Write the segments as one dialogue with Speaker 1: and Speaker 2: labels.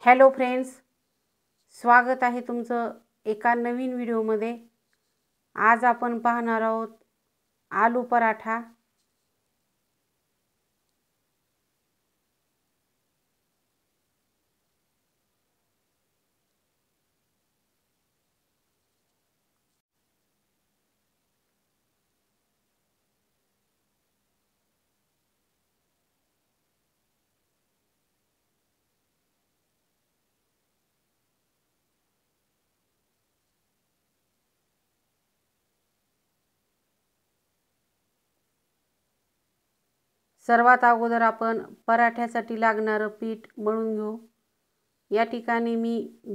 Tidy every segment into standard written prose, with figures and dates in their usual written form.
Speaker 1: Hello friends, स्वागत आहे तुमचं एका नवीन व्हिडिओमध्ये। आज आपण पाहणार आहोत आलू पराठा। सर्वात अगोदर आपण पराठ्यासाठी लागणारं पीठ मळून घेऊ। या ठिकाणी मी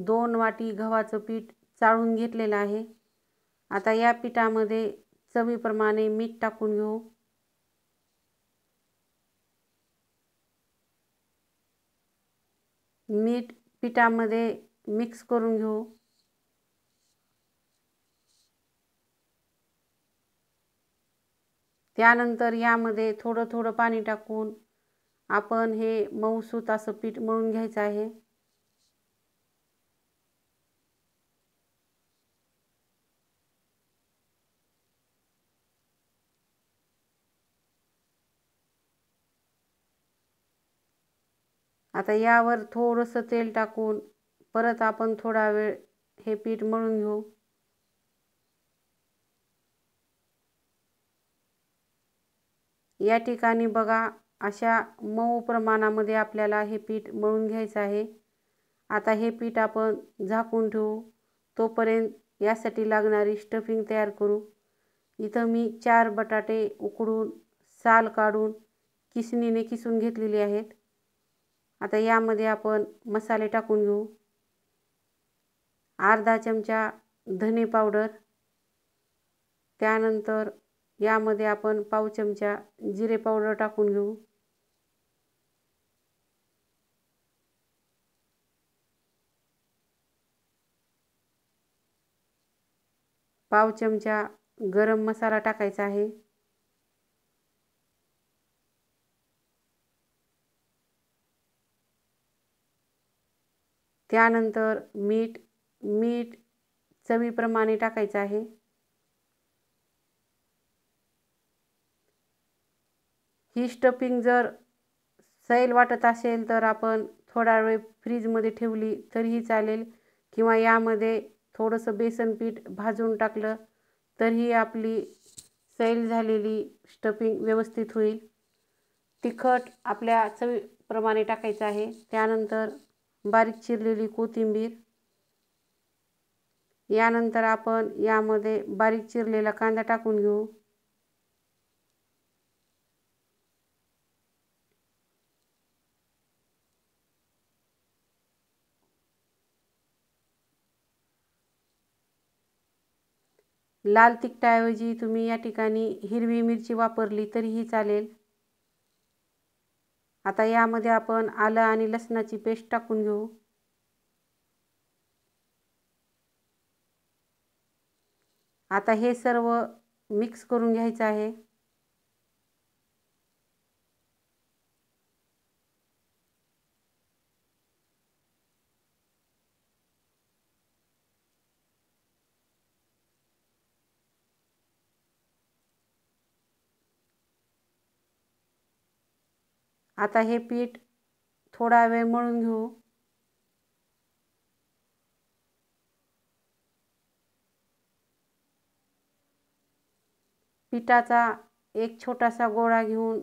Speaker 1: 2 वाटी गव्हाचं पीठ चाळून घेतलेलं आहे। आता या पिठामध्ये चवीप्रमाणे मीठ टाकून घेऊ। मीठ पिठामध्ये मिक्स करून घेऊ। त्यानंतर यामध्ये थोडं थोडं पाणी टाकून आपण हे मऊसूत असं पीठ मळून घ्यायचं आहे। आता यावर थोडंसं तेल टाकून परत आपण थोडा वेळ हे पीठ मळून घेऊ। या ठिकाणी बघा, अशा मऊ प्रमाणामध्ये आपल्याला हे पीठ मळून घ्यायचं आहे। आता हे पीठ आपण झाकून ठेवू, तोपर्यंत यासाठी लागणारी स्टफिंग तयार करू। इथं मी 4 बटाटे उकडून साल काढून किसणीने किसून घेतलेले आहेत। आता यामध्ये आपण मसाले टाकून घेऊ। अर्धा चमचा धने पावडर, त्यानंतर यामध्ये आपण पाव चमचा जिरे पावडर टाकून घेऊ। पाव चमचा गरम मसाला टाकायचा आहे। त्यानंतर मीठ चवीप्रमाणे टाकायचं आहे। ही स्टफिंग जर सैल वाटत असेल तर आपण थोडा वेळ फ्रीजमध्ये ठेवली तरीही चालेल, किंवा यामध्ये थोडंसं बेसन पीठ भाजून टाकलं तरीही आपली सैल झालेली स्टफिंग व्यवस्थित होईल। तिखट आपल्या चवीप्रमाणे टाकायचं आहे। त्यानंतर बारीक चिरलेली कोथिंबीर, यानंतर आपण यामध्ये बारीक चिरलेला कांदा टाकून घेऊ। लाल तिखटाऐवजी तुम्ही या ठिकाणी हिरवी मिरची वापरली तरीही चालेल। आता यामध्ये आपण आलं आणि लसणाची पेस्ट टाकून घेऊ। आता हे सर्व मिक्स करून घ्यायचं आहे। आता हे पीठ थोडा वेळ मळून घेऊ। पिठाचा एक छोटासा गोळा घेऊन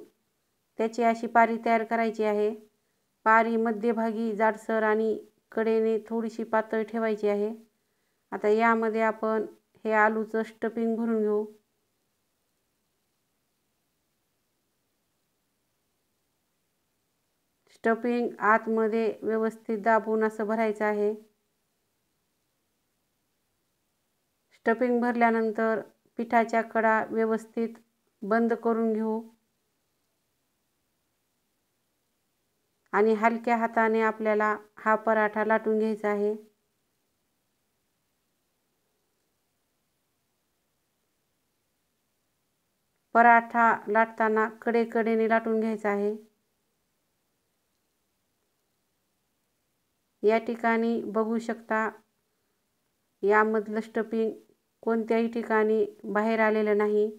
Speaker 1: त्याची अशी पारी तयार करायची आहे। पारी मध्यभागी जाडसर आणि कडेने थोडीशी पातळ ठेवायची आहे। आता यामध्ये आपण हे आलूचं स्टफिंग भरून घेऊ। स्टफिंग आतमध्ये व्यवस्थित दाबून असं भरायचं आहे। स्टफिंग भरल्यानंतर पिठाच्या कडा व्यवस्थित बंद करून घेऊ आणि हलक्या हाताने आपल्याला हा पराठा लाटून घ्यायचा आहे। पराठा लाटताना कडेकडेने लाटून घ्यायचा आहे। या ठिकाणी बघू शकता, यामधलं स्टफिंग कोणत्याही ठिकाणी बाहेर आलेलं नाही.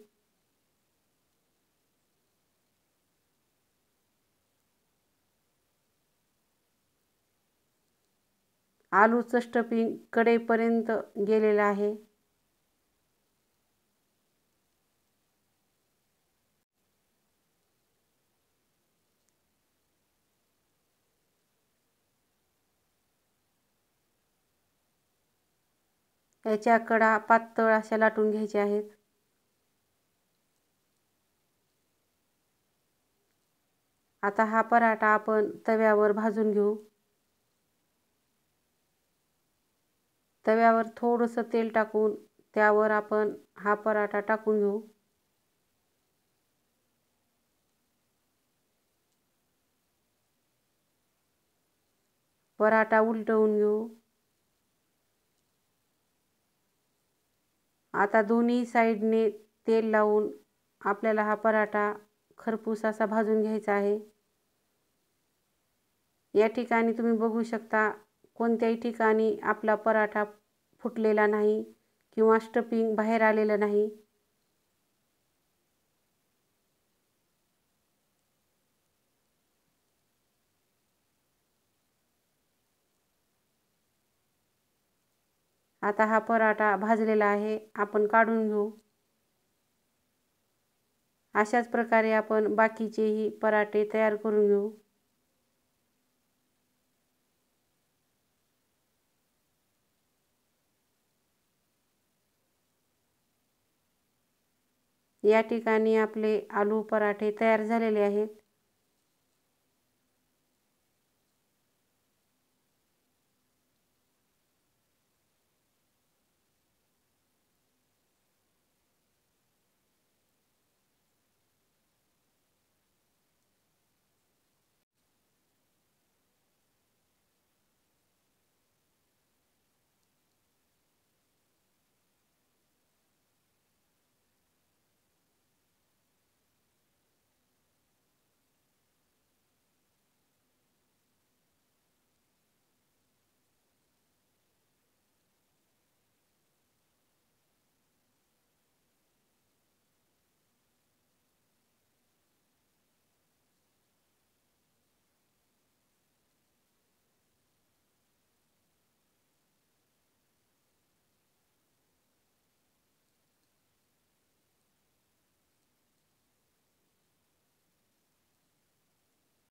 Speaker 1: आलूचं स्टफिंग कडेपर्यंत गेलेलं आहे. याच्या कडा पातळ अशा लाटून घ्यायच्या आहेत. आता हा पराठा आपण तव्यावर भाजून घेऊ. तव्यावर थोडंसं तेल टाकून त्यावर आपण हा पराठा टाकून घेऊ. पराठा उलटवून घेऊ. आता दोन्ही साईडने तेल लावून आपल्याला हा पराठा खरपूस असा भाजून घ्यायचा आहे. या ठिकाणी तुम्ही बघू शकता, कोणत्याही ठिकाणी आपला पराठा फुटलेला नाही किंवा स्टफिंग बाहेर आलेलं नाही. आता हा पराठा भाजलेला आहे, आपण काढून घेऊ. अशाच प्रकारे आपण बाकीचेही पराठे तयार करून घेऊ. या ठिकाणी आपले आलू पराठे तयार झालेले आहेत.